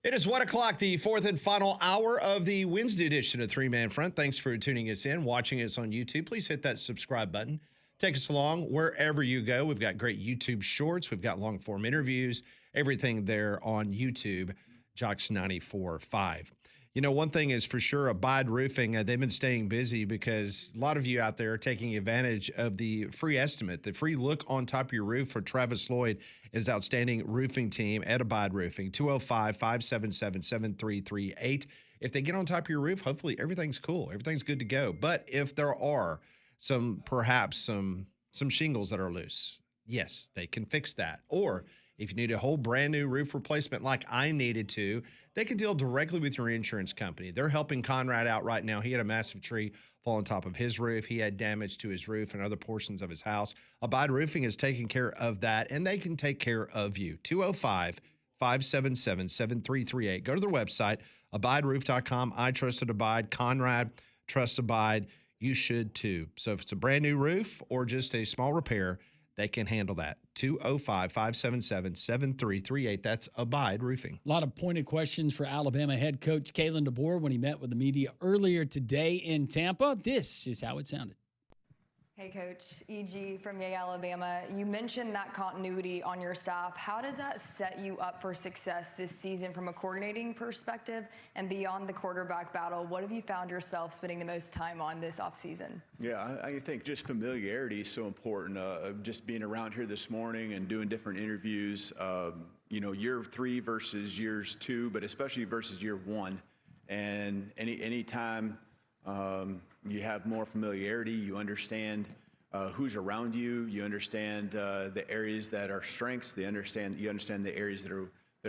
It is 1 o'clock, the fourth and final hour of the Wednesday edition of Three Man Front. Thanks for tuning us in, watching us on YouTube. Please hit that subscribe button. Take us along wherever you go. We've got great YouTube shorts. We've got long form interviews, everything there on YouTube, Jocks 94.5. You know, one thing is for sure, Abide Roofing, they've been staying busy because a lot of you out there are taking advantage of the free estimate, the free look on top of your roof for Travis Lloyd and his outstanding roofing team at Abide Roofing, 205-577-7338. If they get on top of your roof, hopefully everything's cool. Everything's good to go. But if there are perhaps some shingles that are loose, yes, they can fix that. Or if you need a whole brand new roof replacement like I needed to, they can deal directly with your insurance company. They're helping Conrad out right now. He had a massive tree fall on top of his roof. He had damage to his roof and other portions of his house. Abide Roofing is taking care of that, and they can take care of you. 205-577-7338. Go to their website, abideroof.com. I trusted Abide. Conrad trusts Abide. You should too. So if it's a brand new roof or just a small repair, they can handle that. 205-577-7338. That's Abide Roofing. A lot of pointed questions for Alabama head coach Kalen DeBoer when he met with the media earlier today in Tampa. This is how it sounded. Hey, Coach. E.G. from Yale, Alabama. You mentioned that continuity on your staff. How does that set you up for success this season from a coordinating perspective? And beyond the quarterback battle, what have you found yourself spending the most time on this offseason? Yeah, I think just familiarity is so important. Just being around here this morning and doing different interviews, you know, year 3 versus years 2, but especially versus year 1. And any time you have more familiarity, you understand who's around you, you understand the areas that are strengths, you understand the areas that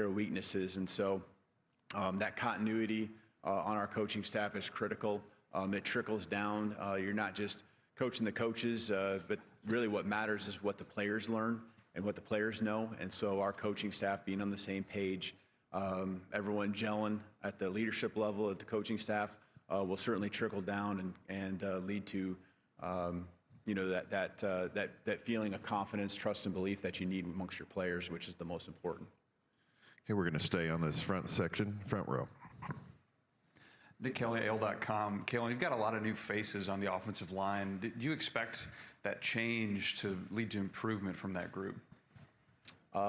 are weaknesses. And so that continuity on our coaching staff is critical. It trickles down. You're not just coaching the coaches, but really what matters is what the players learn and what the players know. And so our coaching staff being on the same page, everyone gelling at the leadership level, at the coaching staff, will certainly trickle down and lead to you know, that feeling of confidence, trust, and belief that you need amongst your players, which is the most important. Okay, we're going to stay on this front section, front row. Nick Kelly, AL.com. Kalen, you've got a lot of new faces on the offensive line. Did you expect that change to lead to improvement from that group?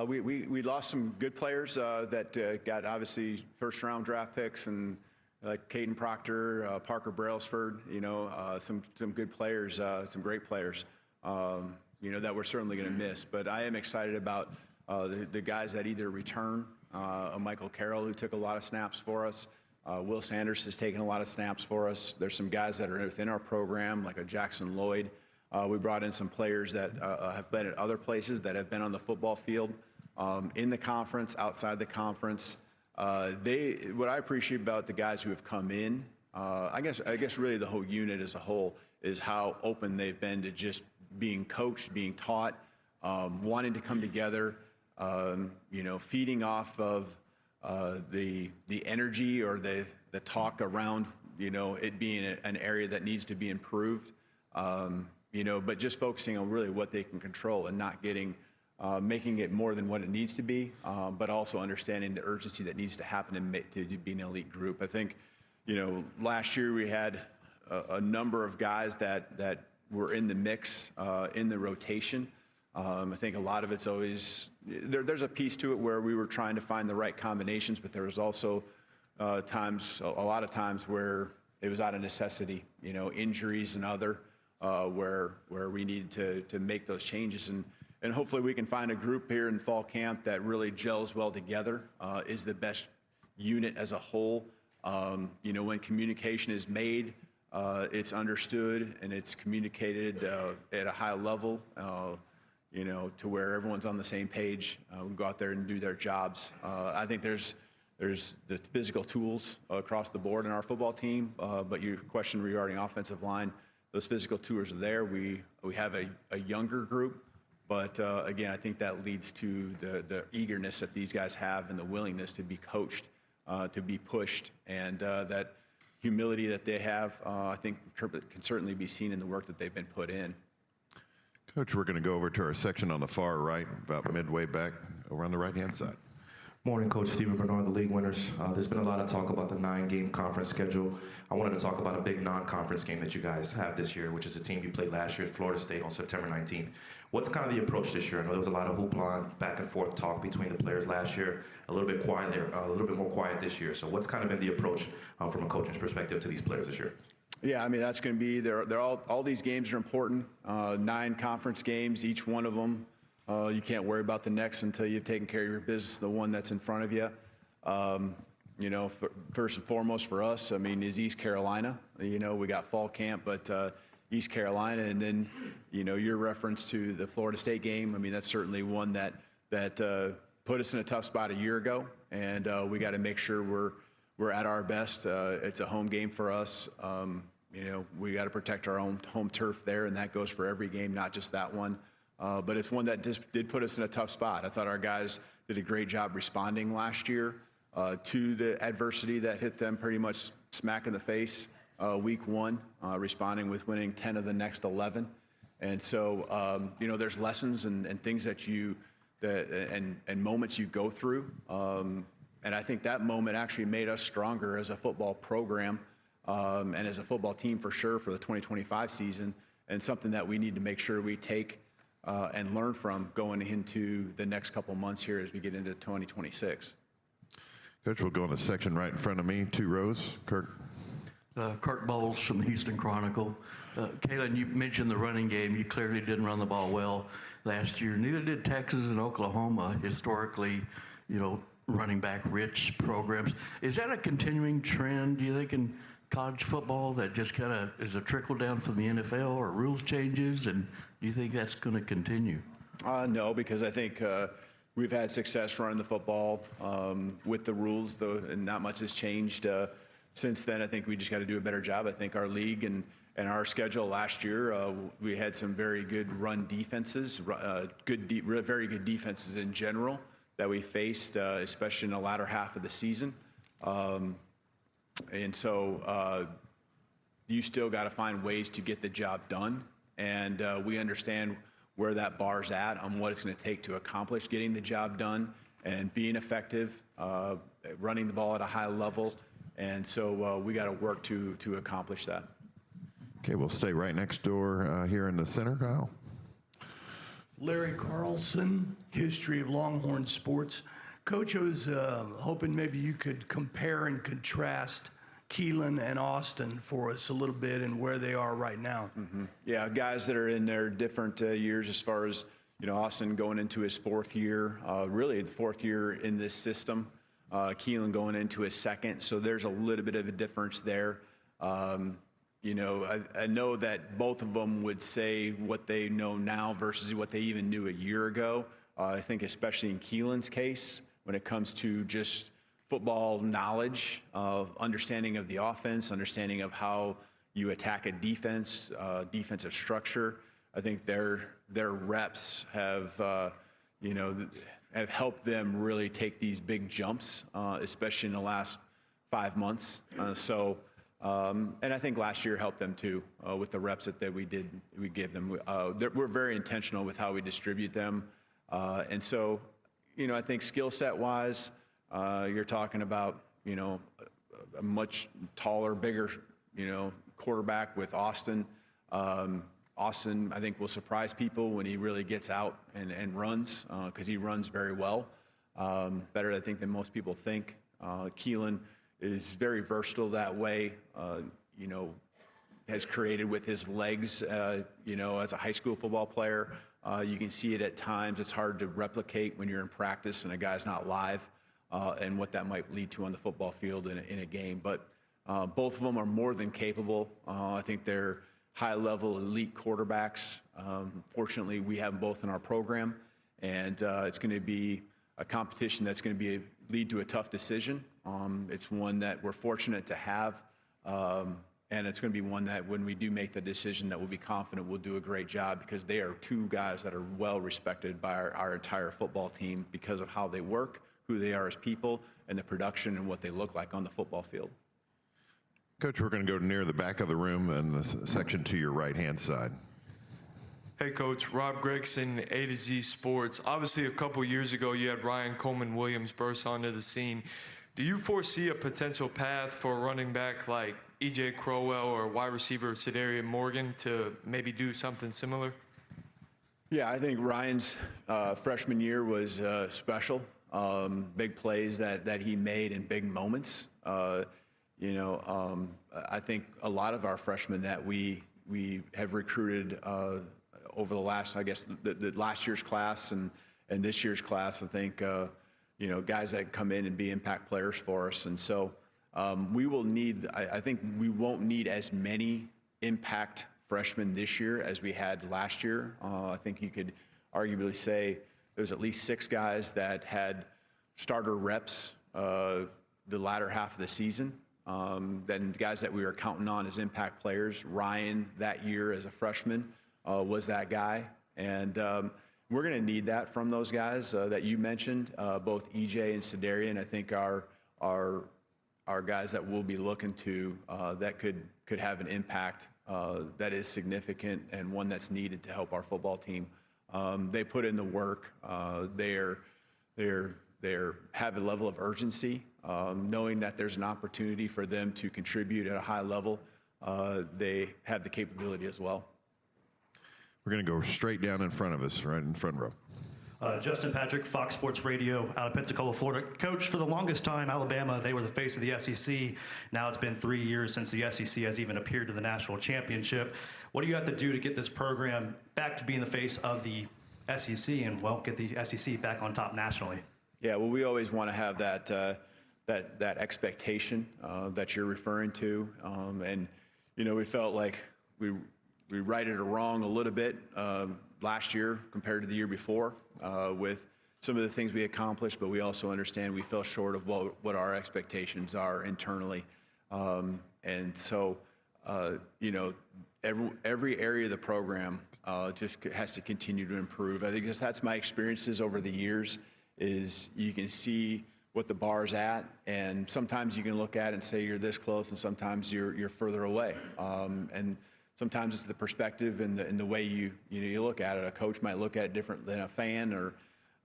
We lost some good players that got obviously first-round draft picks, and like Caden Proctor, Parker Brailsford, you know, some good players, some great players, you know, that we're certainly going to miss. But I am excited about the guys that either return, Michael Carroll, who took a lot of snaps for us. Will Sanders has taken a lot of snaps for us. There's some guys that are within our program, like a Jackson Lloyd. We brought in some players that have been at other places, that have been on the football field, in the conference, outside the conference. What I appreciate about the guys who have come in, I guess really the whole unit as a whole, is how open they've been to just being coached, being taught, wanting to come together, you know, feeding off of the energy or the talk around, you know, it being an area that needs to be improved, you know, but just focusing on really what they can control and not getting making it more than what it needs to be, but also understanding the urgency that needs to happen to be an elite group. I think, you know, last year we had a number of guys that were in the mix, in the rotation. I think a lot of it's always, there's a piece to it where we were trying to find the right combinations, but there was also a lot of times where it was out of necessity, you know, injuries and other, where we needed to make those changes. And hopefully we can find a group here in fall camp that really gels well together, is the best unit as a whole. You know, when communication is made, it's understood and it's communicated at a high level, you know, to where everyone's on the same page. We can go out there and do their jobs. I think there's the physical tools across the board in our football team, but your question regarding offensive line, those physical tools are there. We have a younger group. But again, I think that leads to the eagerness that these guys have and the willingness to be coached, to be pushed, and that humility that they have, I think can certainly be seen in the work that they've been put in. Coach, we're going to go over to our section on the far right, about midway back over on the right-hand side. Morning, Coach Stephen Bernard, the league winners. There's been a lot of talk about the 9-game conference schedule. I wanted to talk about a big non-conference game that you guys have this year, which is a team you played last year at Florida State on September 19th. What's kind of the approach this year? I know there was a lot of hoopla and back and forth talk between the players last year, a little bit more quiet this year. So what's kind of been the approach from a coaching's perspective to these players this year? Yeah, I mean, that's going to be, they're all these games are important. 9 conference games, each one of them. You can't worry about the next until you've taken care of your business, the one that's in front of you. You know, first and foremost for us, I mean, is East Carolina. You know, we got fall camp, but East Carolina, and then, you know, your reference to the Florida State game, I mean, that's certainly one that put us in a tough spot a year ago, and we got to make sure we're at our best. It's a home game for us. You know, we got to protect our own home turf there, and that goes for every game, not just that one. But it's one that just did put us in a tough spot. I thought our guys did a great job responding last year to the adversity that hit them pretty much smack in the face week 1, responding with winning 10 of the next 11. And so, you know, there's lessons and things that and moments you go through. And I think that moment actually made us stronger as a football program and as a football team for sure for the 2025 season, and something that we need to make sure we take and learn from going into the next couple months here as we get into 2026. Coach, we'll go in the section right in front of me, 2 rows. Kirk. Kirk Bowles from the Houston Chronicle. Kalen, you mentioned the running game. You clearly didn't run the ball well last year. Neither did Texas and Oklahoma, historically, you know, running back rich programs. Is that a continuing trend, do you think, in college football that just kind of is a trickle down from the NFL, or rules changes, and do you think that's going to continue? No, because I think we've had success running the football with the rules, though, and not much has changed since then. I think we just got to do a better job. I think our league and our schedule last year, we had some very good run defenses, very good defenses in general that we faced, especially in the latter half of the season. And so you still got to find ways to get the job done. And we understand where that bar's at on what it's going to take to accomplish getting the job done and being effective, running the ball at a high level. And so we got to work to accomplish that. Okay, we'll stay right next door here in the center, Kyle. Larry Carlson, History of Longhorn Sports. Coach, I was hoping maybe you could compare and contrast Keelan and Austin for us a little bit and where they are right now. Mm-hmm. Yeah, guys that are in their different years as far as, you know, Austin going into his 4th year, really the 4th year in this system. Keelan going into his 2nd, so there's a little bit of a difference there. You know, I know that both of them would say what they know now versus what they even knew a year ago. I think especially in Keelan's case, when it comes to just football knowledge, understanding of the offense, understanding of how you attack a defense, defensive structure, I think their reps have, you know, have helped them really take these big jumps, especially in the last 5 months. And I think last year helped them too with the reps that we gave them. We're very intentional with how we distribute them. And so, you know, I think skill set wise, you're talking about, you know, a much taller, bigger, you know, quarterback with Austin. Austin, I think, will surprise people when he really gets out and runs, because he runs very well. Better, I think, than most people think. Keelan is very versatile that way, you know, has created with his legs, you know, as a high school football player. You can see it at times. It's hard to replicate when you're in practice and a guy's not live, and what that might lead to on the football field in a game. But both of them are more than capable. I think they're high-level elite quarterbacks. Fortunately, we have them both in our program, and it's going to be a competition that's going to lead to a tough decision. It's one that we're fortunate to have, and it's going to be one that when we do make the decision that we'll be confident we'll do a great job, because they are 2 guys that are well respected by our entire football team because of how they work, who they are as people, and the production and what they look like on the football field. Coach, we're going to go near the back of the room and the section to your right-hand side. Hey, Coach. Rob Gregson, A to Z Sports. Obviously, a couple years ago, you had Ryan Coleman-Williams burst onto the scene. Do you foresee a potential path for a running back like E.J. Crowell or wide receiver Cedarian Morgan to maybe do something similar? Yeah, I think Ryan's freshman year was special. Big plays that he made in big moments. I think a lot of our freshmen that we have recruited over the last, I guess, the last year's class and this year's class, I think, guys that come in and be impact players for us. And so we will need, I think we won't need as many impact freshmen this year as we had last year. I think you could arguably say there's at least 6 guys that had starter reps the latter half of the season. Then guys that we were counting on as impact players. Ryan that year as a freshman was that guy. And we're going to need that from those guys that you mentioned, both EJ and Cedarian. I think are guys that we'll be looking to that could have an impact that is significant and one that's needed to help our football team. They put in the work. They have a level of urgency, knowing that there's an opportunity for them to contribute at a high level. They have the capability as well. We're going to go straight down in front of us, right in front row. Justin Patrick, Fox Sports Radio out of Pensacola, Florida. Coach, for the longest time, Alabama, they were the face of the SEC. Now it's been 3 years since the SEC has even appeared to the national championship. What do you have to do to get this program back to being the face of the SEC and, well, get the SEC back on top nationally? Yeah, well, we always want to have that expectation that you're referring to. And, we felt like we righted it wrong a little bit last year compared to the year before with some of the things we accomplished, but we also understand we fell short of what our expectations are internally. And so, every area of the program just has to continue to improve. I think that's my experiences over the years is you can see what the bar's at, and sometimes you can look at it and say you're this close, and sometimes you're further away. And sometimes it's the perspective and the way you look at it. A coach might look at it different than a fan or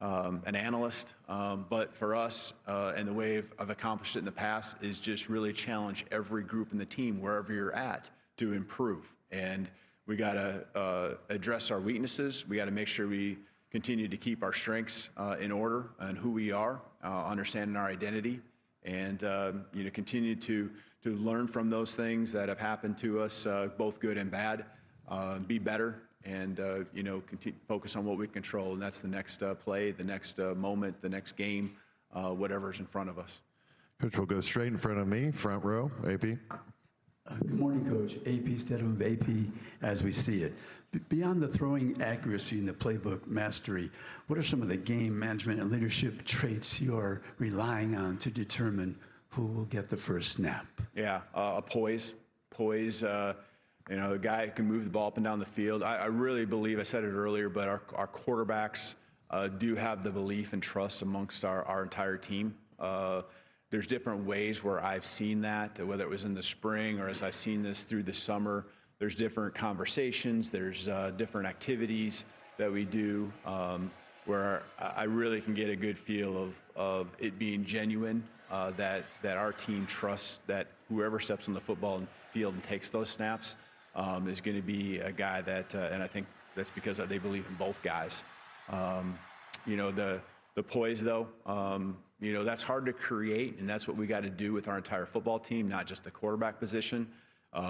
an analyst. But for us, and the way I've accomplished it in the past is just really challenge every group in the team, wherever you're at, to improve. And we got to address our weaknesses. We got to make sure we continue to keep our strengths in order and who we are, understanding our identity, and continue to learn from those things that have happened to us, both good and bad, be better, and focus on what we control, and that's the next play, the next moment, the next game, whatever's in front of us. Coach, we'll go straight in front of me, front row, AP. Good morning, Coach. AP Stedham of AP as we see it. Beyond the throwing accuracy and the playbook mastery, what are some of the game management and leadership traits you're relying on to determine who will get the first snap? Yeah, poise, a guy who can move the ball up and down the field. I really believe, I said it earlier, but our quarterbacks do have the belief and trust amongst our entire team. There's different ways where I've seen that, whether it was in the spring or as I've seen this through the summer. There's different conversations, there's different activities that we do where I really can get a good feel of it being genuine, that our team trusts that whoever steps on the football field and takes those snaps is going to be a guy that, and I think that's because they believe in both guys. The poise, though, that's hard to create, and that's what we got to do with our entire football team, not just the quarterback position.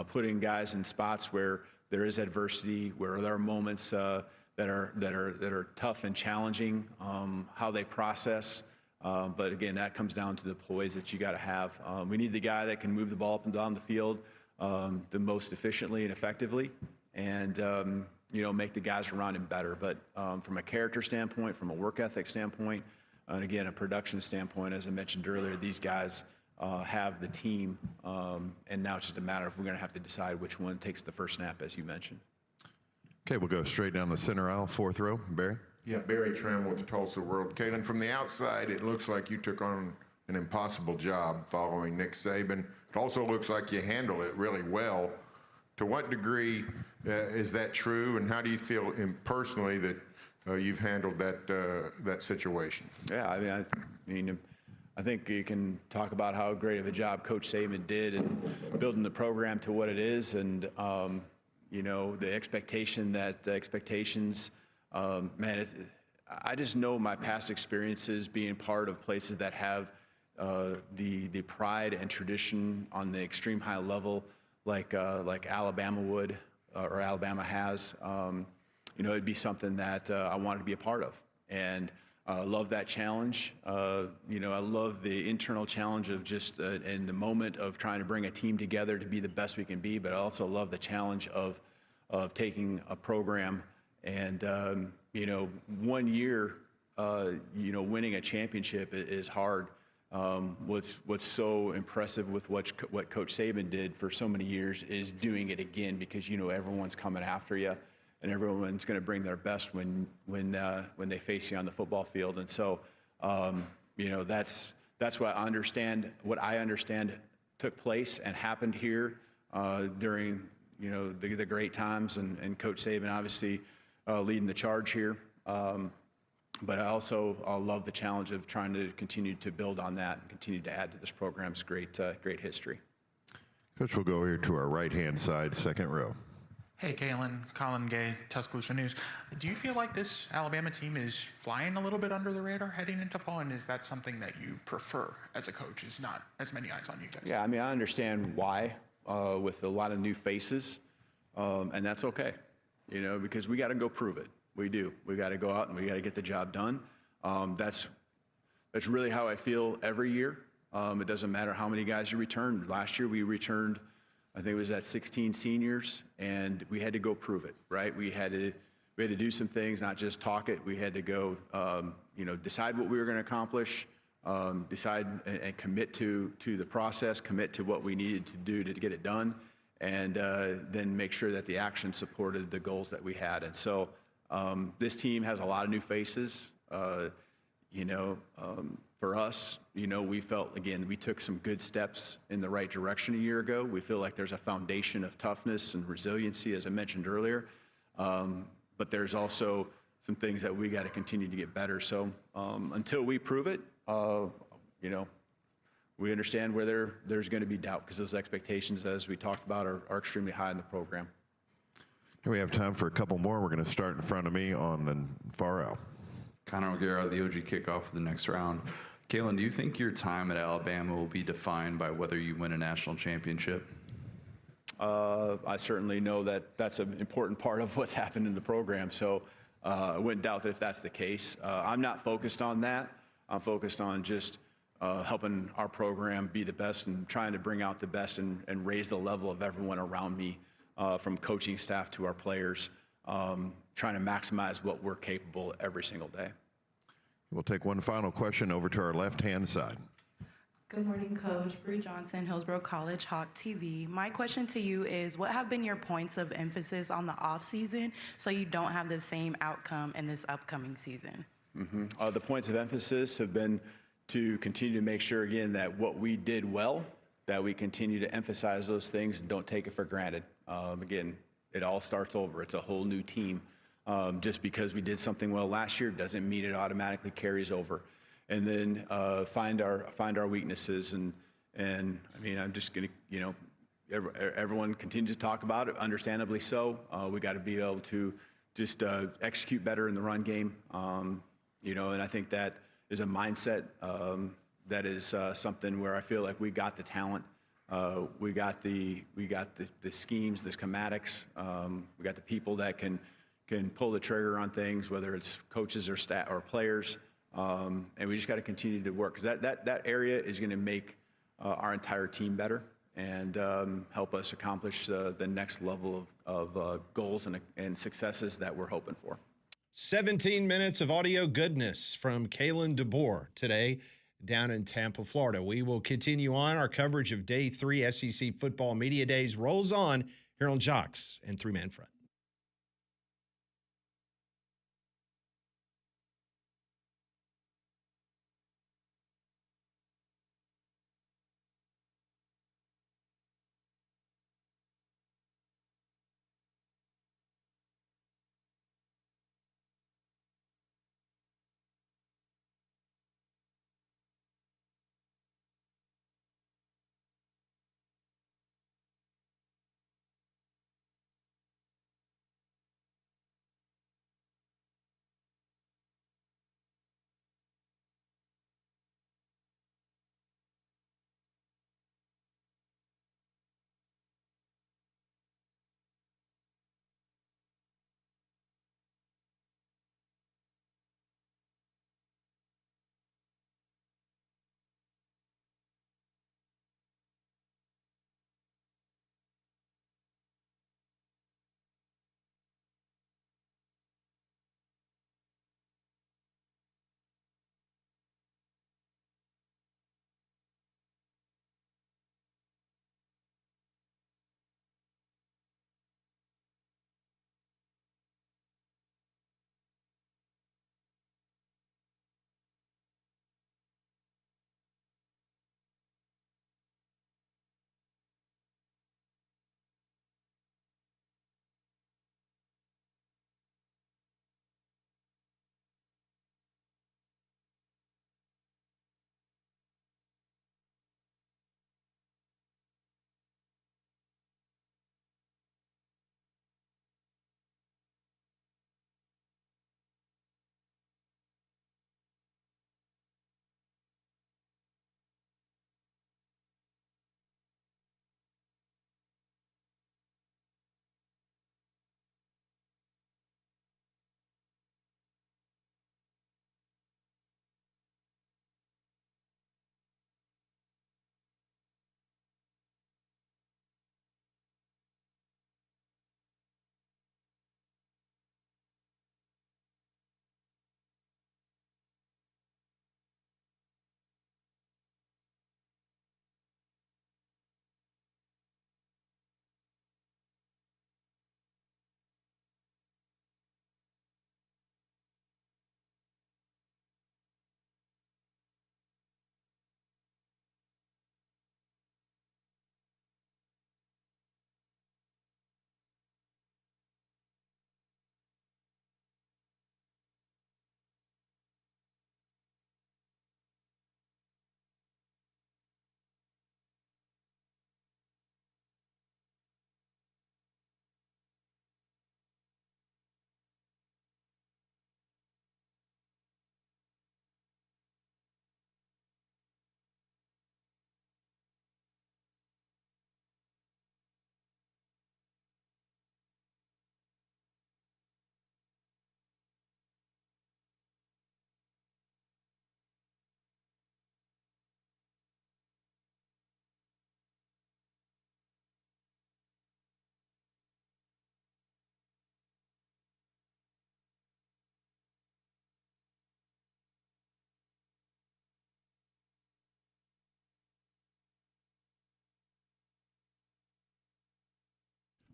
Putting guys in spots where there is adversity, where there are moments that are tough and challenging, how they process. But again, that comes down to the poise that you got to have. We need the guy that can move the ball up and down the field the most efficiently and effectively, and make the guys around him better. But from a character standpoint, from a work ethic standpoint, and again, a production standpoint, as I mentioned earlier, these guys have the team, and now it's just a matter of we're going to have to decide which one takes the first snap, as you mentioned. Okay, we'll go straight down the center aisle, fourth row. Barry? Yeah, Barry Tram with the Tulsa World. Kalen, from the outside, it looks like you took on an impossible job following Nick Saban. It also looks like you handle it really well. To what degree is that true, and how do you feel personally that you've handled that situation? Yeah, I think you can talk about how great of a job Coach Saban did in building the program to what it is, and the expectations. I just know my past experiences being part of places that have the pride and tradition on the extreme high level, like Alabama would or Alabama has. It'd be something that I wanted to be a part of, and I love that challenge. I love the internal challenge of just in the moment of trying to bring a team together to be the best we can be, but I also love the challenge of taking a program and 1 year, winning a championship is hard. What's so impressive with what Coach Saban did for so many years is doing it again, because everyone's coming after you, and everyone's going to bring their best when they face you on the football field. And so, that's what I understand took place and happened here during the great times, and Coach Saban obviously leading the charge here. But I also love the challenge of trying to continue to build on that and continue to add to this program's great history. Coach, we'll go here to our right-hand side, second row. Hey, Kalen, Colin Gay, Tuscaloosa News. Do you feel like this Alabama team is flying a little bit under the radar heading into fall, and is that something that you prefer as a coach, is not as many eyes on you guys? Yeah, I understand why, with a lot of new faces, and that's okay, because we got to go prove it. We do. We got to go out and we got to get the job done. That's really how I feel every year. It doesn't matter how many guys you return. Last year we returned, I think it was at 16 seniors, and we had to go prove it, right? We had to do some things, not just talk it. We had to go, decide what we were going to accomplish, decide and commit to the process, commit to what we needed to do to get it done, and then make sure that the action supported the goals that we had. And so this team has a lot of new faces. For us, we felt, again, we took some good steps in the right direction a year ago. We feel like there's a foundation of toughness and resiliency, as I mentioned earlier. But there's also some things that we got to continue to get better. So until we prove it, we understand where there's going to be doubt, because those expectations, as we talked about, are extremely high in the program. We have time for a couple more. We're going to start in front of me on the far out. Connor O'Gara, the OG kickoff of the next round. Kalen, do you think your time at Alabama will be defined by whether you win a national championship? I certainly know that that's an important part of what's happened in the program, so I wouldn't doubt that if that's the case. I'm not focused on that. I'm focused on just helping our program be the best and trying to bring out the best and raise the level of everyone around me, from coaching staff to our players, trying to maximize what we're capable every single day. We'll take one final question over to our left-hand side. Good morning, Coach. Bree Johnson, Hillsborough College, Hawk TV. My question to you is, what have been your points of emphasis on the off-season so you don't have the same outcome in this upcoming season? The points of emphasis have been to continue to make sure, again, that what we did well, that we continue to emphasize those things and don't take it for granted. Again, it all starts over. It's a whole new team. Just because we did something well last year doesn't mean it automatically carries over. And then find our weaknesses. And I'm just going to, everyone continues to talk about it, understandably so. We got to be able to just execute better in the run game. And I think that is a mindset that is something where I feel like we got the talent. We got the schemes, the schematics. We got the people that can pull the trigger on things, whether it's coaches or staff or players. And we just got to continue to work, because that area is going to make our entire team better and help us accomplish the next level of goals and successes that we're hoping for. 17 minutes of audio goodness from Kalen DeBoer today down in Tampa, Florida. We will continue on. Our coverage of Day 3 SEC Football Media Days rolls on here on Jocks and Three Man Front.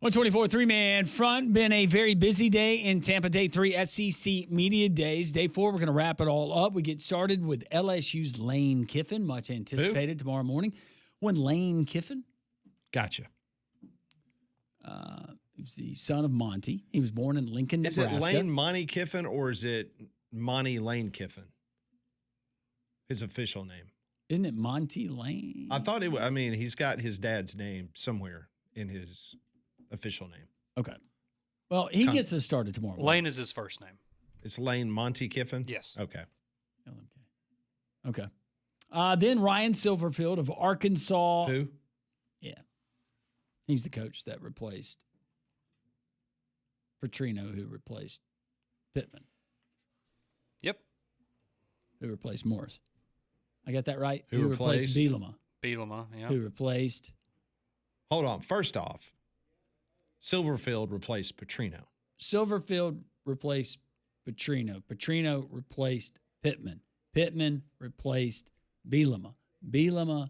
124 three-man front. Been a very busy day in Tampa. Day 3 SEC Media Days. Day 4, we're going to wrap it all up. We get started with LSU's Lane Kiffin, much anticipated tomorrow morning. When Lane Kiffin? Gotcha. He was the son of Monty. He was born in Lincoln, Nebraska. Is it Lane Monty Kiffin or is it Monty Lane Kiffin? His official name. Isn't it Monty Lane? I thought it was. I mean, he's got his dad's name somewhere in his official name. Okay. Well, he gets us started tomorrow morning. Lane is his first name. It's Lane Monty Kiffin? Yes. Okay. Okay. Then Ryan Silverfield of Arkansas. Who? Yeah. He's the coach that replaced Petrino, who replaced Pittman. Yep. Who replaced Morris. I got that right? Who replaced Bielema. Bielema, yeah. Who replaced... Hold on. First off, Silverfield replaced Petrino. Silverfield replaced Petrino. Petrino replaced Pittman. Pittman replaced Bielema. Bielema...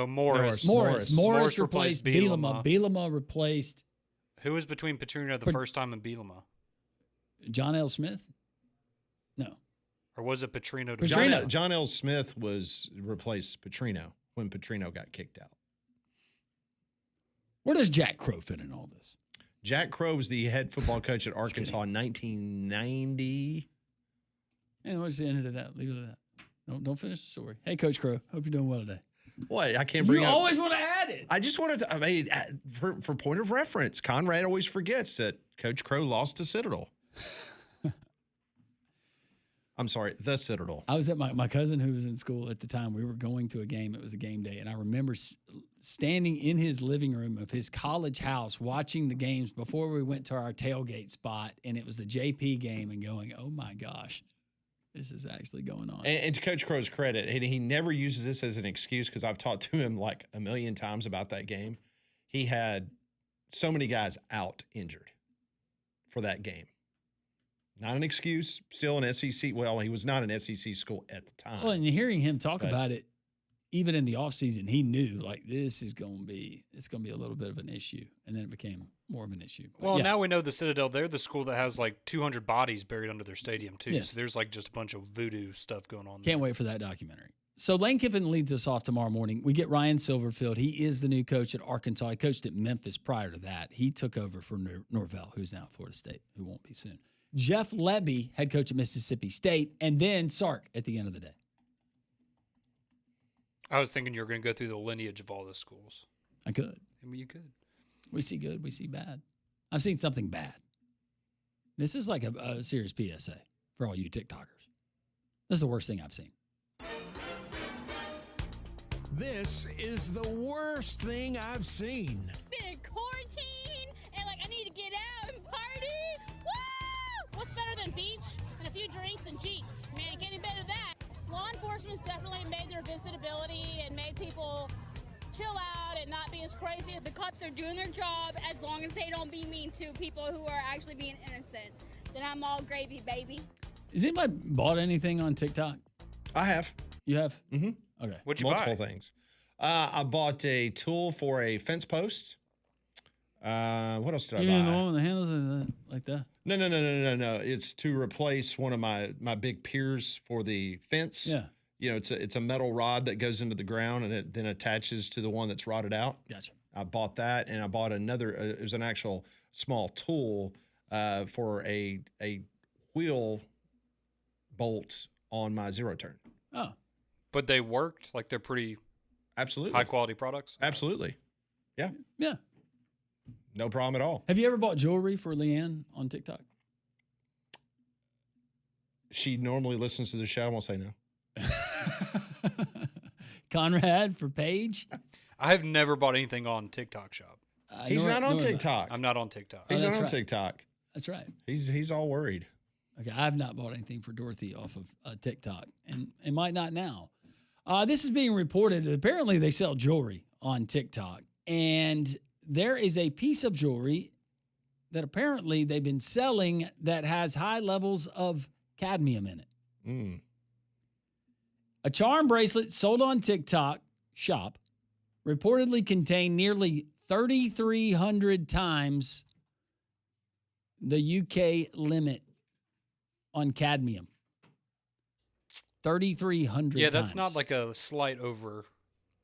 Morris. Morris replaced Bielema. Bielema replaced... Who was between Petrino the first time and Bielema? John L. Smith? No. Or was it Petrino? John L. Smith replaced Petrino when Petrino got kicked out. Where does Jack Crow fit in all this? Jack Crow was the head football coach at Arkansas in 1990. And what's the end of that? Leave it at that. Don't finish the story. Hey, Coach Crow. Hope you're doing well today. What? I can't bring You up. always want to add it. I just wanted to, I mean, for point of reference, Conrad always forgets that Coach Crow lost to Citadel. I'm sorry, the Citadel. I was at my cousin who was in school at the time. We were going to a game. It was a game day. And I remember standing in his living room of his college house watching the games before we went to our tailgate spot. And it was the JP game and going, oh my gosh, this is actually going on. And to Coach Crow's credit, and he never uses this as an excuse because I've talked to him like a million times about that game. He had so many guys out injured for that game. Not an excuse, still an SEC. Well, he was not an SEC school at the time. Well, and hearing him talk about it, even in the offseason, he knew like it's going to be a little bit of an issue. And then it became more of an issue. But well, now we know the Citadel, they're the school that has like 200 bodies buried under their stadium too. Yes. So there's like just a bunch of voodoo stuff going on. Can't wait for that documentary. So Lane Kiffin leads us off tomorrow morning. We get Ryan Silverfield. He is the new coach at Arkansas. He coached at Memphis prior to that. He took over for Norvell, who's now at Florida State, who won't be soon. Jeff Lebby, head coach at Mississippi State, and then Sark at the end of the day. I was thinking you were going to go through the lineage of all the schools. I could. I mean, you could. We see good, we see bad. I've seen something bad. This is like a serious PSA for all you TikTokers. This is the worst thing I've seen. This is the worst thing I've seen. Been in quarantine and I need to get out and party. Woo! What's better than beach and a few drinks and Jeeps? Man, it can't get better than that. Law enforcement's definitely made their visitability and made people chill out and not be as crazy. The cops are doing their job as long as they don't be mean to people who are actually being innocent. Then I'm all gravy, baby. Has anybody bought anything on TikTok? I have. You have? Mm-hmm. Okay. What'd you Multiple buy? things. I bought a tool for a fence post. What else did I buy? You mean the one with the handles like that? No. It's to replace one of my big piers for the fence. Yeah. You know, it's a metal rod that goes into the ground and it then attaches to the one that's rotted out. Gotcha. I bought that, and I bought another. It was an actual small tool for a wheel bolt on my zero turn. Oh. But they worked? Like they're pretty absolutely high quality products? Absolutely. Yeah. Yeah. No problem at all. Have you ever bought jewelry for Leanne on TikTok? She normally listens to the show. I won't say no. Conrad for Paige? I have never bought anything on TikTok Shop. He's not on TikTok. I'm not on TikTok. He's not that's on right. TikTok. That's right. He's all worried. Okay, I've not bought anything for Dorothy off of TikTok, and might not now. This is being reported. Apparently, they sell jewelry on TikTok, and there is a piece of jewelry that apparently they've been selling that has high levels of cadmium in it. Mm. A charm bracelet sold on TikTok Shop reportedly contained nearly 3,300 times the UK limit on cadmium. 3,300 Yeah, times. that's not like a slight over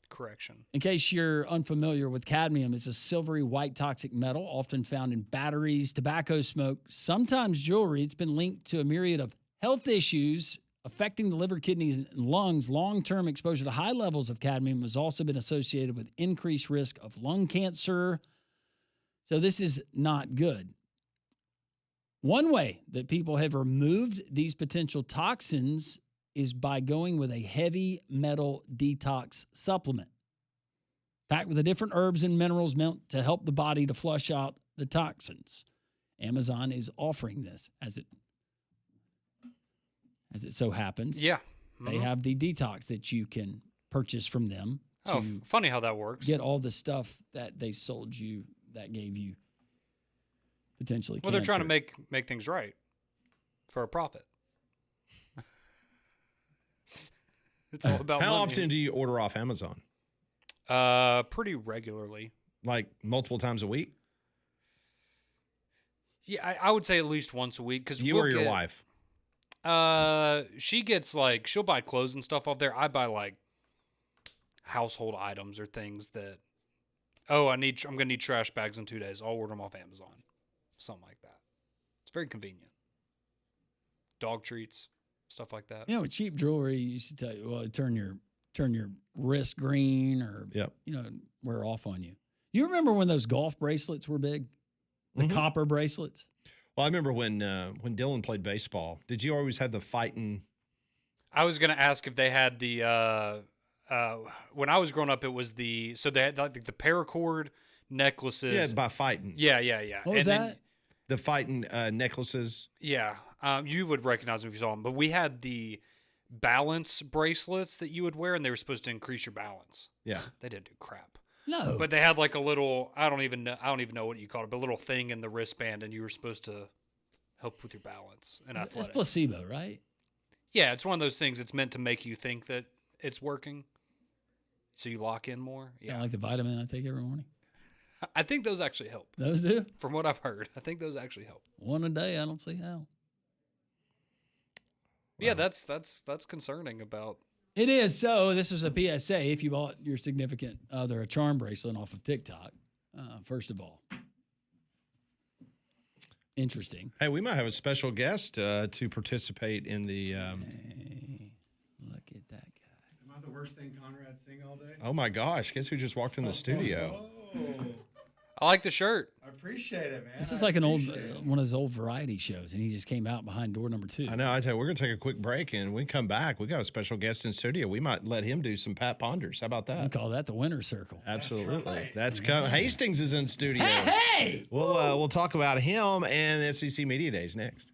correction. In case you're unfamiliar with cadmium, it's a silvery white toxic metal often found in batteries, tobacco smoke, sometimes jewelry. It's been linked to a myriad of health issues affecting the liver, kidneys, and lungs. Long-term exposure to high levels of cadmium has also been associated with increased risk of lung cancer. So this is not good. One way that people have removed these potential toxins is by going with a heavy metal detox supplement, packed with the different herbs and minerals meant to help the body to flush out the toxins. Amazon is offering this as it so happens. Yeah. They have the detox that you can purchase from them. Oh, funny how that works. Get all the stuff that they sold you that gave you potentially Well, cancer. they're trying to make things right for a profit. It's all about How money. often do you order off Amazon? Pretty regularly. Like multiple times a week? Yeah, I would say at least once a week. Because You or your wife? She gets like, she'll buy clothes and stuff off there. I buy like household items or things that, I'm going to need trash bags in 2 days. I'll order them off Amazon. Something like that. It's very convenient. Dog treats, stuff like that. You know, with cheap jewelry, you used to tell you, well, turn your wrist green or, wear off on you. You remember when those golf bracelets were big? The copper bracelets? Well, I remember when Dylan played baseball. Did you always have the fighting? I was going to ask if they had the, when I was growing up, it was they had like the paracord necklaces. Yeah, by fighting. Yeah. What was that? The fighting necklaces. Yeah. You would recognize them if you saw them, but we had the balance bracelets that you would wear, and they were supposed to increase your balance. Yeah. They didn't do crap. No. But they had like a little, I don't even know what you call it, but a little thing in the wristband, and you were supposed to help with your balance and It's athletics. placebo, right? Yeah, it's one of those things that's meant to make you think that it's working, so you lock in more. Yeah, like the vitamin I take every morning. I think those actually help. Those do? From what I've heard, I think those actually help. One a day, I don't see how. Yeah, that's concerning about. It is. So this is a PSA. If you bought your significant other a charm bracelet off of TikTok, first of all, interesting. Hey, we might have a special guest to participate in the. Look at that guy. Am I the worst thing Conrad sing all day? Oh my gosh! Guess who just walked in the studio? I like the shirt. I appreciate it, man. This is like an old one of those old variety shows, and he just came out behind door number 2. I know. I tell you, we're gonna take a quick break, and when we come back, we got a special guest in studio. We might let him do some Pat Ponders. How about that? I call that the winner's circle. Absolutely. That's coming. Hastings is in studio. Hey! We'll talk about him and SEC Media Days next.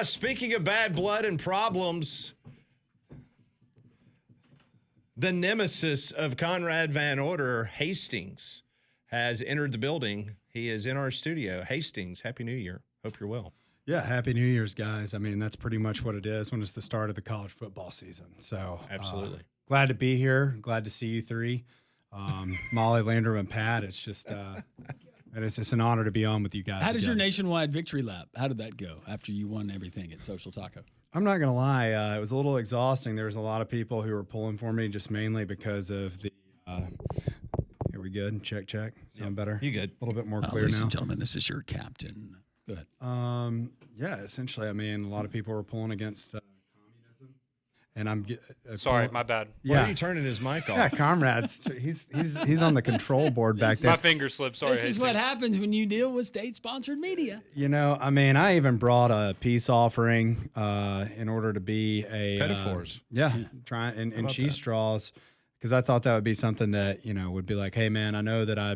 Speaking of bad blood and problems, the nemesis of Conrad Van Order, Hastings, has entered the building. He is in our studio. Hastings, Happy New Year. Hope you're well. Yeah, Happy New Year's, guys. I mean, that's pretty much what it is when it's the start of the college football season. So absolutely glad to be here. Glad to see you three, Molly, Landrum, and Pat. It's just it's just an honor to be on with you guys. How does your nationwide victory lap? How did that go after you won everything at Social Taco? I'm not gonna lie, it was a little exhausting. There was a lot of people who were pulling for me, just mainly because of the. Here we good. Check. Sound better. You good? A little bit more clear ladies now. and gentlemen, this is your captain. Go ahead. Yeah, essentially, I mean, a lot of people were pulling against communism, and I'm sorry, my bad. Why are you turning his mic off? Yeah, comrades, he's on the control board back there. My finger slipped. Sorry, This is what happens when you deal with state-sponsored media. You know, I mean, I even brought a peace offering in order to be a Pettifours. Try and about cheese that? straws, because I thought that would be something that would be like, hey man, I know that I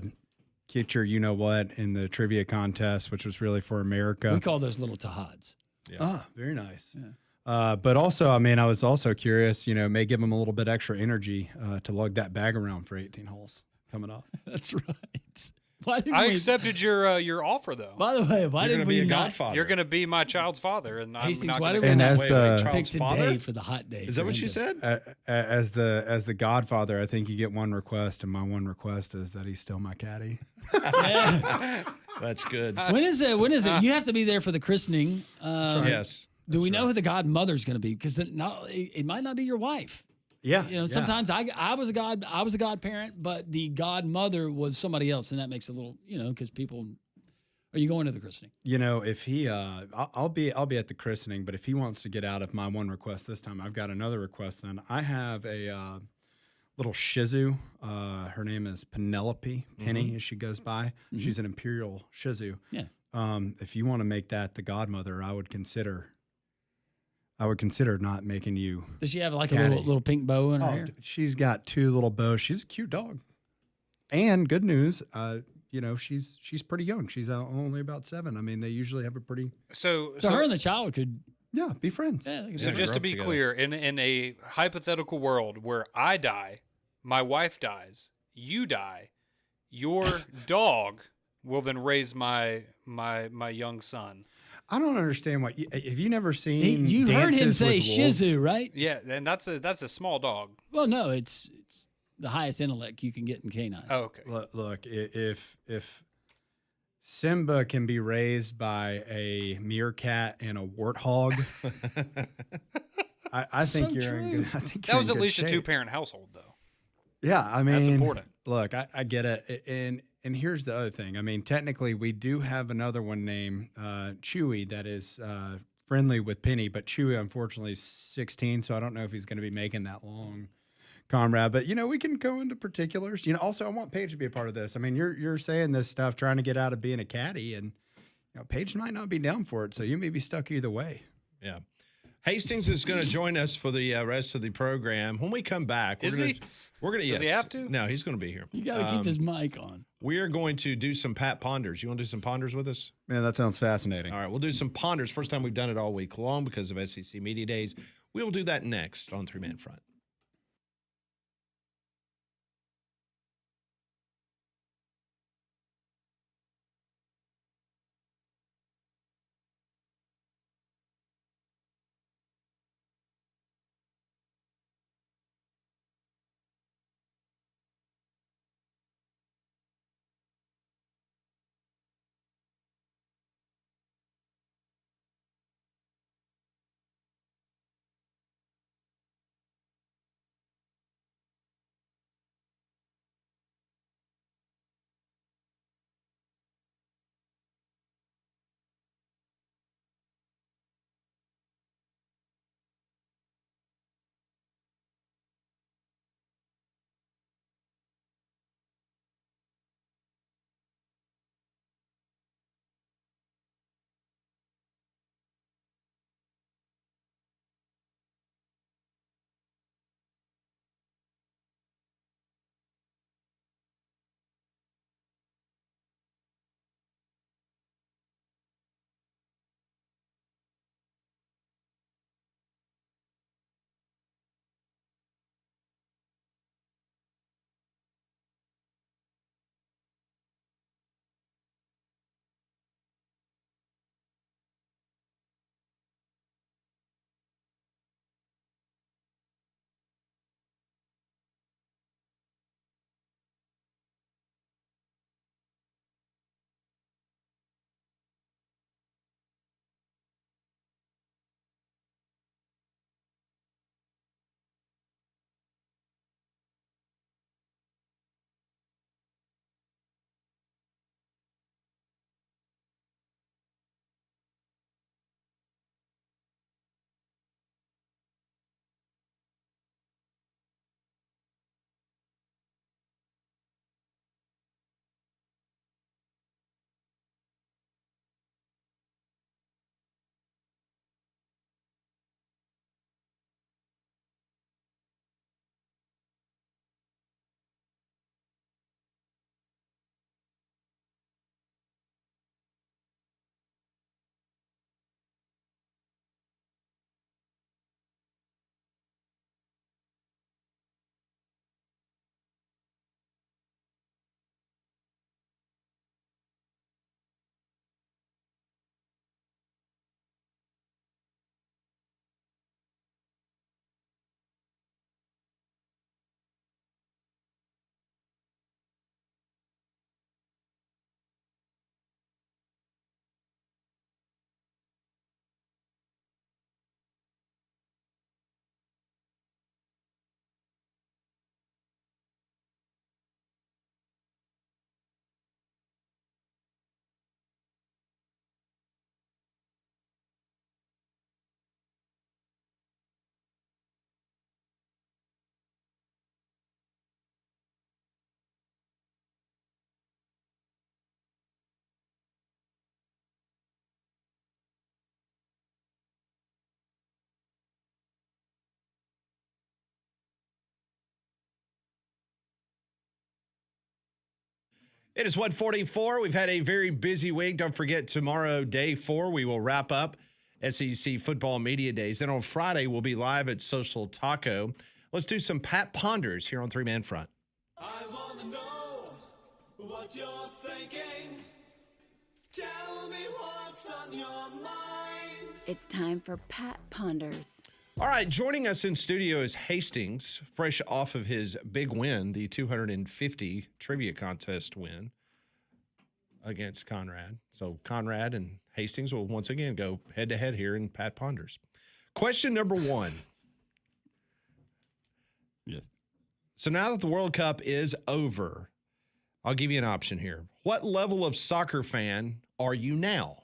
get your what in the trivia contest, which was really for America. We call those little tahads. Ah, very nice. But also, I mean, I was also curious, may give them a little bit extra energy to lug that bag around for 18 holes coming up. That's right. Why didn't I we- accepted your offer though. By the way, why didn't we not? You're going to be my child's father, and I'm Hastings, not why going did to. we not as pick today for the hot day? Is that what you said? As the Godfather, I think you get one request, and my one request is that he's still my caddy. That's good. When is it? When is it? You have to be there for the christening. Yes. Do we know who the godmother's going to be? Because it might not be your wife. Yeah. Sometimes I was a godparent, but the godmother was somebody else, and that makes it a little, because people. Are you going to the christening? If he, I'll be at the christening, but if he wants to get out of my one request this time, I've got another request. Then I have a little Shih Tzu. Her name is Penelope Penny, as she goes by. She's an Imperial Shih Tzu. Yeah. If you want to make that the godmother, I would consider not making you. Does she have like caddy. a little pink bow in her hair? She's got two little bows. She's a cute dog. And good news, she's pretty young. She's only about 7. I mean, they usually have a pretty. So her and the child could. Yeah, be friends. Yeah, So just to be clear, in a hypothetical world where I die, my wife dies, you die, your dog will then raise my young son. I don't understand what. Have you never seen? You heard him Dances say with Shih Wolves? Tzu, right? Yeah, and that's a small dog. Well, no, it's the highest intellect you can get in canine. Oh, okay. Look, if Simba can be raised by a meerkat and a warthog, I think you're in good. I think That was at least a 2-parent household, though. Yeah, I mean, That's important. Look, I get it, and here's the other thing. I mean, technically, we do have another one named Chewy that is friendly with Penny, but Chewy unfortunately is 16, so I don't know if he's going to be making that long, comrade. But we can go into particulars. Also, I want Paige to be a part of this. I mean, you're saying this stuff, trying to get out of being a caddy, and Paige might not be down for it, so you may be stuck either way. Yeah. Hastings is going to join us for the rest of the program. When we come back, we're going to. Does Yes. he have to? No, he's going to be here. You got to keep his mic on. We are going to do some Pat Ponders. You want to do some Ponders with us? Man, that sounds fascinating. All right, we'll do some Ponders. First time we've done it all week long because of SEC Media Days. We will do that next on 3 Man Front. It is 1:44. We've had a very busy week. Don't forget, tomorrow, day 4, we will wrap up SEC Football Media Days. Then on Friday, we'll be live at Social Taco. Let's do some Pat Ponders here on Three Man Front. I want to know what you're thinking. Tell me what's on your mind. It's time for Pat Ponders. All right, joining us in studio is Hastings, fresh off of his big win, the 250 trivia contest win against Conrad. So Conrad and Hastings will once again go head-to-head here in Pat Ponders. Question number 1. Yes. So now that the World Cup is over, I'll give you an option here. What level of soccer fan are you now?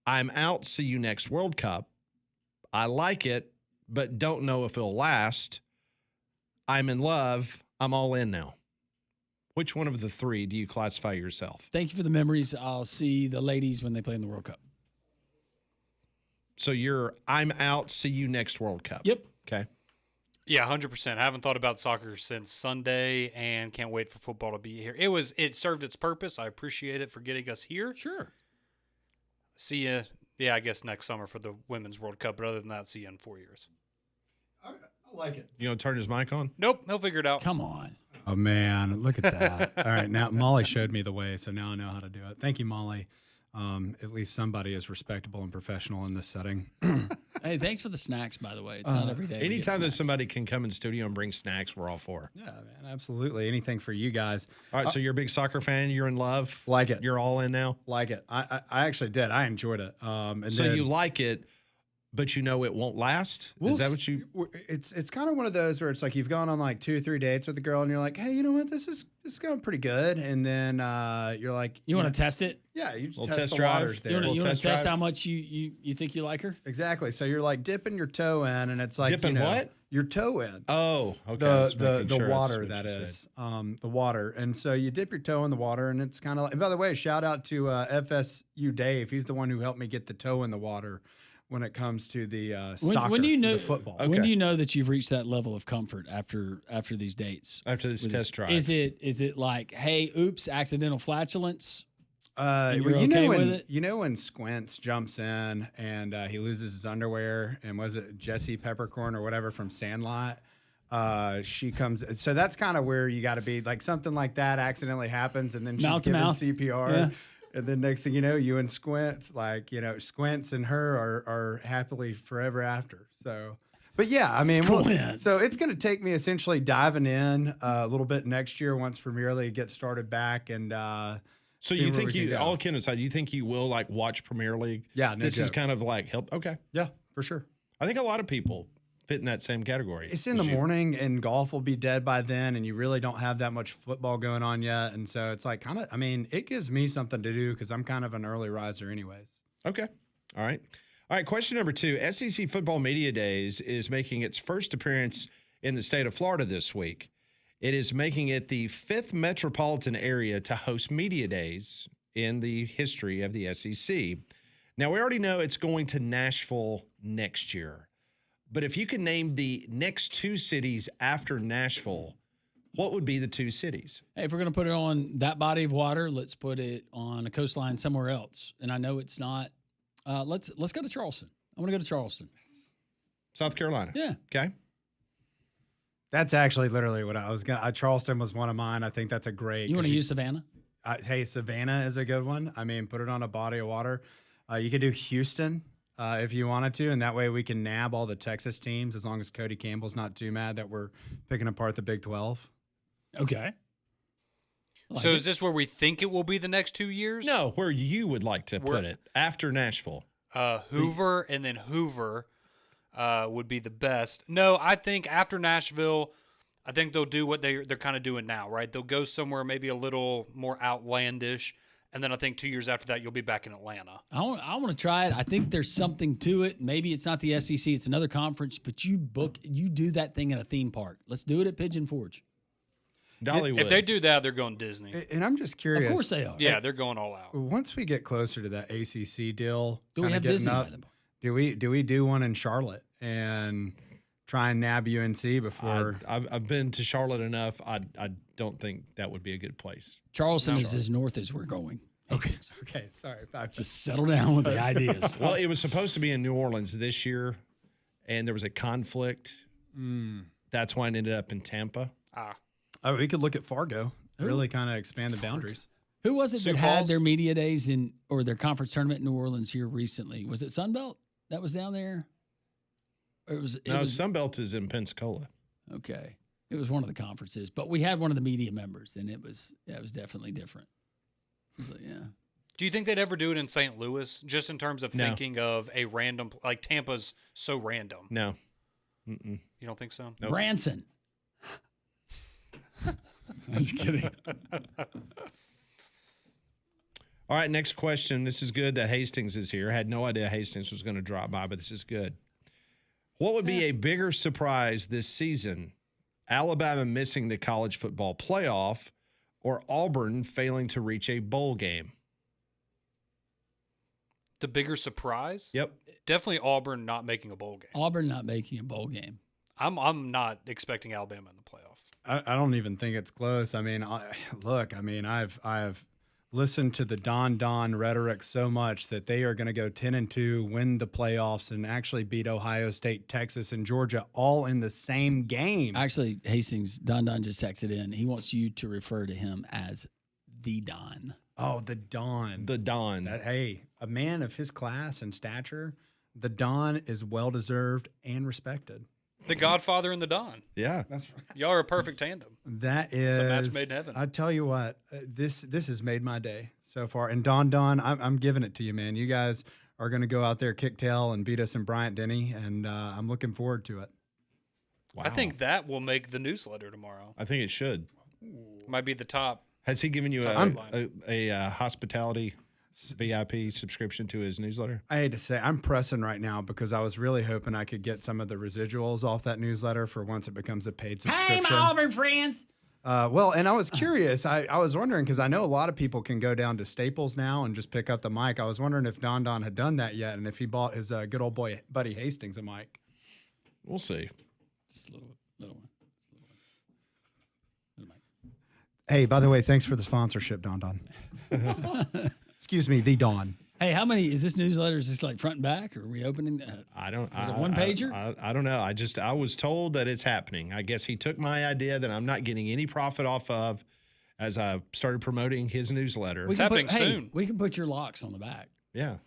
I'm out. See you next World Cup. I like it, but don't know if it'll last. I'm in love. I'm all in now. Which one of the 3 do you classify yourself? Thank you for the memories. I'll see the ladies when they play in the World Cup. So you're, I'm out. See you next World Cup. Yep. Okay. Yeah, 100%. I haven't thought about soccer since Sunday and can't wait for football to be here. It served its purpose. I appreciate it for getting us here. Sure. See ya. Yeah, I guess next summer for the Women's World Cup. But other than that, see you in 4 years. I like it. You gonna turn his mic on? Nope, he'll figure it out. Come on. Oh, man, look at that. All right, now Molly showed me the way, so now I know how to do it. Thank you, Molly. At least somebody is respectable and professional in this setting. Hey, thanks for the snacks, by the way. It's not every day. Anytime that somebody can come in the studio and bring snacks, we're all for. Yeah, man, absolutely. Anything for you guys. All right, so you're a big soccer fan. You're in love. Like it. You're all in now. Like it. I actually did. I enjoyed it. And so then, you like it, but you know it won't last? Is that what you... It's kind of one of those where it's like you've gone on like 2 or 3 dates with a girl and you're like, hey, you know what? This is going pretty good. And then you're like... You want to test it? Yeah, you just Little test the drive. waters there. You want to test drive. how much you think you like her? Exactly. So you're like dipping your toe in and it's like... Dipping what? Your toe in. Oh, okay. The water, that is. The water. And so you dip your toe in the water and it's kind of like... And by the way, shout out to FSU Dave. He's the one who helped me get the toe in the water when it comes to the soccer, when do you know the football. Okay. When do you know that you've reached that level of comfort after these dates? After this test drive. Is it like, hey, oops, accidental flatulence? You you're okay when, with it? You know when Squints jumps in and he loses his underwear, and was it Jessie Peppercorn or whatever from Sandlot? She comes. So that's kind of where you got to be. Like something like that accidentally happens, and then she's Mouth to given mouth. CPR. Yeah. And then next thing you know, you and Squints, Squints and her are happily forever after. So, but yeah, I mean, so it's going to take me essentially diving in a little bit next year once Premier League gets started back. And so you think all kidding aside, you think you will like watch Premier League? Yeah, no this is joke. kind of like help. Okay, Yeah, for sure. I think a lot of people fit in that same category. It's in the morning, and golf will be dead by then, and you really don't have that much football going on yet. And so it's like kind of, I mean, it gives me something to do because I'm kind of an early riser anyways. Okay. All right. Question number 2. SEC Football Media Days is making its first appearance in the state of Florida this week. It is making it the 5th metropolitan area to host media days in the history of the SEC. Now, we already know it's going to Nashville next year. But if you could name the next 2 cities after Nashville, what would be the 2 cities? Hey, if we're going to put it on that body of water, let's put it on a coastline somewhere else. And I know it's not. Let's go to Charleston. I want to go to Charleston. South Carolina. Yeah. Okay. That's actually literally what I was going to. Charleston was one of mine. I think that's a great. You want to use Savannah? Hey, Savannah is a good one. I mean, put it on a body of water. You could do Houston. If you wanted to, and that way we can nab all the Texas teams as long as Cody Campbell's not too mad that we're picking apart the Big 12. Okay. So is this where we think it will be the next 2 years? No, where you would like to put it after Nashville. Hoover and then Hoover would be the best. No, I think after Nashville, I think they'll do what they're kind of doing now, right? They'll go somewhere maybe a little more outlandish. And then I think 2 years after that, you'll be back in Atlanta. I want to try it. I think there's something to it. Maybe it's not the SEC, it's another conference, but you do that thing at a theme park. Let's do it at Pigeon Forge. Dollywood. If they do that, they're going Disney. And I'm just curious. Of course they are. Yeah, they're going all out. Once we get closer to that ACC deal, do we have Disney? Do we do one in Charlotte and try and nab UNC before. I've been to Charlotte enough. I don't think that would be a good place. Charleston is as north as we're going. Okay. Sorry. Just settle down with the ideas. Well, it was supposed to be in New Orleans this year, and there was a conflict. That's why it ended up in Tampa. Oh, we could look at Fargo. Really kind of expand the boundaries. Who was it Sioux that had Falls? their media days or their conference tournament in New Orleans here recently? Was it Sunbelt that was down there? Or it was Sunbelt is in Pensacola. Okay. It was one of the conferences, but we had one of the media members, and it was definitely different. It was like, yeah. Do you think they'd ever do it in St. Louis, just in terms of No. thinking of a random, like Tampa's so random? No. Mm-mm. You don't think so? Nope. Branson. I'm just kidding. All right, next question. This is good that Hastings is here. I had no idea Hastings was going to drop by, but this is good. What would be a bigger surprise this season? Alabama missing the college football playoff or Auburn failing to reach a bowl game? The bigger surprise? Yep. Definitely Auburn not making a bowl game. Auburn not making a bowl game. I'm not expecting Alabama in the playoff. I don't even think it's close. I mean, I've listened to the Don rhetoric so much that they are going to go 10-2, win the playoffs, and actually beat Ohio State, Texas, and Georgia all in the same game. Actually, Hastings, Don just texted in. He wants you to refer to him as the Don. Oh, the Don. The Don. Hey, a man of his class and stature, the Don is well-deserved and respected. The Godfather and the Don. Yeah. That's right. Y'all are a perfect tandem. That is It's a match made in heaven. I tell you what, this has made my day so far. And Don, I'm giving it to you, man. You guys are going to go out there, kick tail, and beat us in Bryant-Denny, and I'm looking forward to it. Wow. I think that will make the newsletter tomorrow. I think it should. Might be the top. Has he given you a hospitality VIP subscription to his newsletter? I hate to say, I'm pressing right now because I was really hoping I could get some of the residuals off that newsletter for once it becomes a paid subscription. Hey, my Auburn friends. Well, and I was curious. I was wondering because I know a lot of people can go down to Staples now and just pick up the mic. I was wondering if Don had done that yet and if he bought his good old boy buddy Hastings a mic. We'll see. Just a little one. Hey, by the way, thanks for the sponsorship, Don. Excuse me, the Don. Hey, how many is this newsletter? Is this like front and back, or are we opening that? I don't. Is it a one pager? I don't know. I was told that it's happening. I guess he took my idea that I'm not getting any profit off of, as I started promoting his newsletter. We can put your locks on the back. Yeah.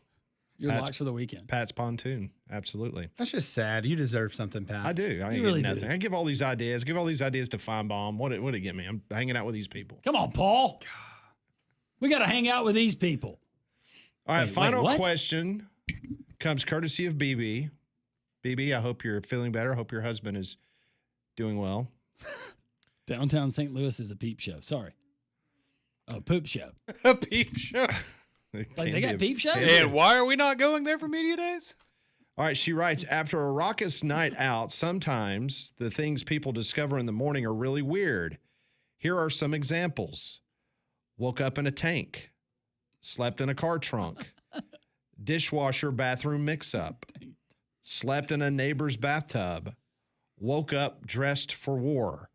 Your locks for the weekend. Pat's Pontoon. Absolutely. That's just sad. You deserve something, Pat. I do. I ain't really getting nothing. do. I give all these ideas. Give all these ideas to Feinbaum. What it get me? I'm hanging out with these people. Come on, Paul. We got to hang out with these people. All right, Wait, final what? question comes courtesy of BB. BB, I hope you're feeling better. I hope your husband is doing well. Downtown St. Louis is a peep show. Sorry. Oh, poop show. A peep show. Like they got peep shows? And why are we not going there for media days? All right, she writes, after a raucous night out, sometimes the things people discover in the morning are really weird. Here are some examples. Woke up in a tank. Slept in a car trunk. Dishwasher bathroom mix-up. Slept in a neighbor's bathtub. Woke up dressed for war.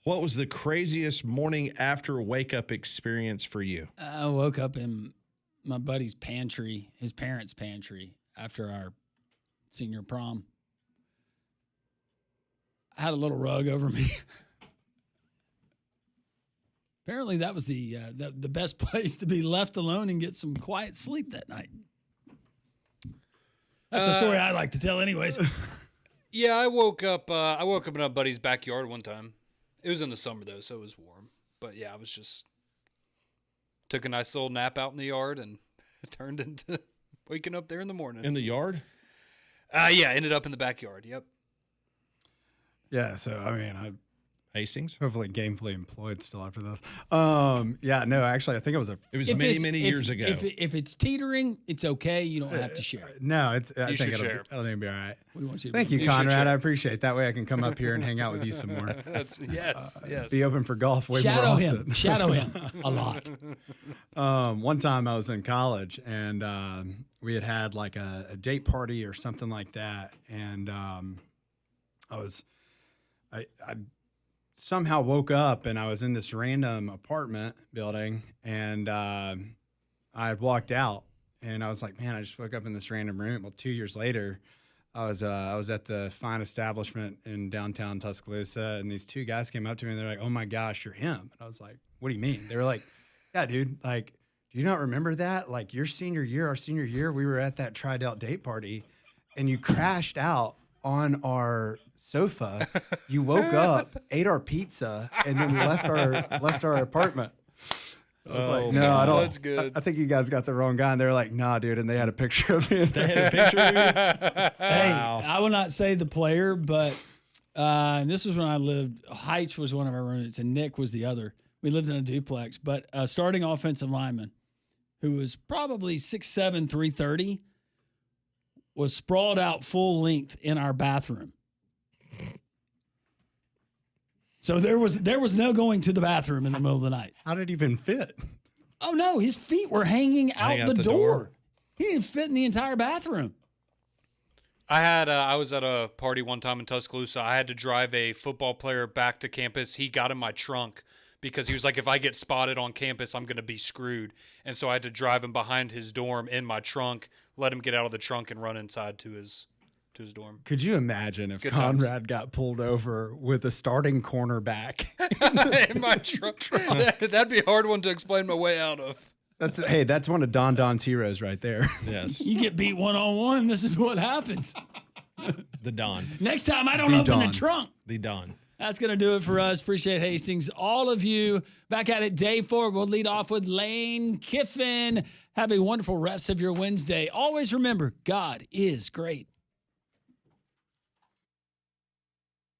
What was the craziest morning after wake-up experience for you? I woke up in my buddy's pantry, his parents' pantry, after our senior prom. I had a little rug over me. Apparently, that was the best place to be left alone and get some quiet sleep that night. That's a story I like to tell, anyways. Yeah, I woke up in a buddy's backyard one time. It was in the summer though, so it was warm. But yeah, I was just took a nice little nap out in the yard and it turned into waking up there in the morning. In the yard? Yeah, ended up in the backyard. Yep. Yeah, so I mean, Hastings? Hopefully gainfully employed still after this. Yeah, no, actually, I think it was many years ago. If it's teetering, it's okay. You don't have to share. No, I think should it'll share. be all right. We want you to Thank be- you, You should Conrad. share. I appreciate it. That way I can come up here and hang out with you some more. Yes. Be open for golf way more Shadow often. him. Shadow him a lot. One time I was in college and we had like a date party or something like that. And I somehow woke up and I was in this random apartment building, and I had walked out, and I was like, man, I just woke up in this random room. Well, 2 years later, I was at the fine establishment in downtown Tuscaloosa, and these two guys came up to me and they're like, "Oh my gosh, you're him." And I was like, "What do you mean?" They were like, "Yeah, dude, like, do you not remember that? Like your senior year, our senior year, we were at that Tri-Delt date party, and you crashed out on our sofa. You woke up, ate our pizza, and then left our apartment." I was like, "No, I don't. That's good. I think you guys got the wrong guy." And they were like, "Nah, dude." And they had a picture of me. They had a picture of you? Hey, Wow. I will not say the player, but and this was when I lived. Heights was one of our roommates, and Nick was the other. We lived in a duplex, but a starting offensive lineman who was probably 6'7", 330, was sprawled out full length in our bathroom. So there was no going to the bathroom in the middle of the night. How did it even fit? Oh no, his feet were hanging Hang out the door. He didn't fit in the entire bathroom. I was at a party one time in Tuscaloosa. I had to drive a football player back to campus. He got in my trunk because he was like, if I get spotted on campus, I'm going to be screwed. And so I had to drive him behind his dorm in my trunk, let him get out of the trunk and run inside to his dorm. Could you imagine if Good Conrad times. got pulled over with a starting cornerback? In my trunk. That'd be a hard one to explain my way out of. That's one of Don's heroes right there. Yes. You get beat one-on-one, this is what happens. The Don. Next time I don't The open Don. the trunk. The Don. That's going to do it for us. Appreciate Hastings. All of you back at it day 4. We'll lead off with Lane Kiffin. Have a wonderful rest of your Wednesday. Always remember, God is great.